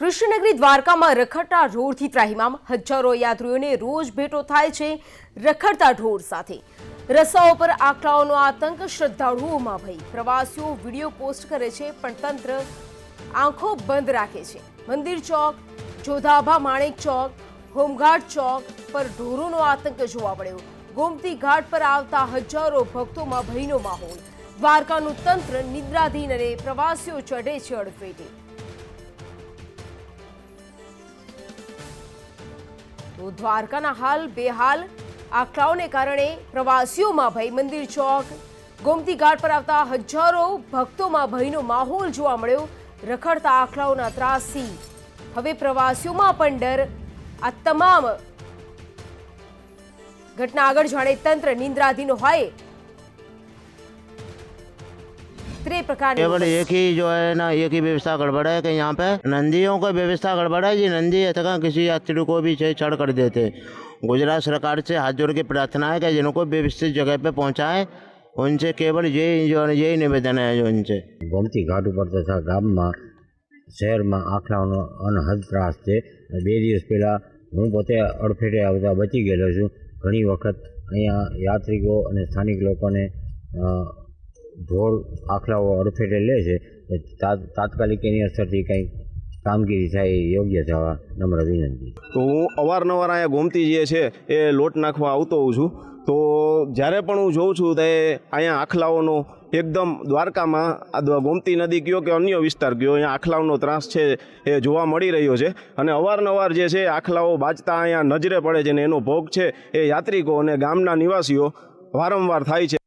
કૃષ્ણનગરી દ્વારકામાં રખડતા ઢોરથી ત્રાહિમામ હજારો યાત્રીઓને રોજ ભેટો થાય છે રખડતા ઢોર સાથે। રસ્તાઓ પર આખલાઓનો આતંક, શ્રદ્ધાળુઓમાં ભય। પ્રવાસીઓ વિડીયો પોસ્ટ કરે છે પણ તંત્ર આંખો બંધ રાખે છે। મંદિર ચોક, જોધાભા માણેક ચોક, હોમગાર્ડ ચોક પર ઢોરોનો આતંક જોવા મળ્યો। ગોમતી ઘાટ પર આવતા હજારો ભક્તોમાં ભયનો માહોલ। દ્વારકાનું તંત્ર નિદ્રાધીન અને પ્રવાસીઓ ચઢે છે અડફેટે। તો દ્વારકાના હાલ બેહાલ, આખલાઓને કારણે પ્રવાસીઓમાં ભય। મંદિર ચોક, ગોમતી ઘાટ પર આવતા હજારો ભક્તોમાં ભયનો માહોલ જોવા મળ્યો। રખડતા આખલાઓના ત્રાસથી હવે પ્રવાસીઓમાં પણ ડર। આ તમામ घटना આગળ જાણે तंत्र निंद्राधीन હોય केवल एक ही जो है ना, एक ही व्यवस्था गड़बड़ है कि यहाँ पे नंदियों को व्यवस्था गड़बड़ है जी। नंदी अथवा किसी यात्री को भी छेड़छाड़ कर देते। गुजरात सरकार से हाथ जोड़ के प्रार्थना है कि जिनको व्यवस्थित जगह पे पहुँचाएं, उनसे केवल यही निवेदन है जो उनसे। गोमती घाट पर तथा गाम में शहर में आखलाओनो अनहद त्रास है। 2 દિવસ पहला हूँ पोते अड़फेटे आवता बची गયેલો છું। घणी वखत अहींया यात्रिको अने स्थानिक लोकोने ढोर आखलाओ अड़फेटे ले छे। तात्कालिक एनी असरथी कंई कामगीरी थाय योग्य थवा नम्र विनंती। तो हूँ अवारनवार अहींया गोमती जे छे ए लोट नाखवा आवतो होउं छुं। तो જ્યારે પણ હું જોઉં છું તે અહીંયા આખલાઓનો એકદમ દ્વારકામાં આ ગોમતી નદી કયો કે અન્ય વિસ્તાર કયો, અહીંયા આખલાઓનો ત્રાસ છે એ જોવા મળી રહ્યો છે। અને અવારનવાર જે છે આખલાઓ બાજતા અહીંયા નજરે પડે છે અને એનો ભોગ છે એ યાત્રિકો અને ગામના નિવાસીઓ વારંવાર થાય છે।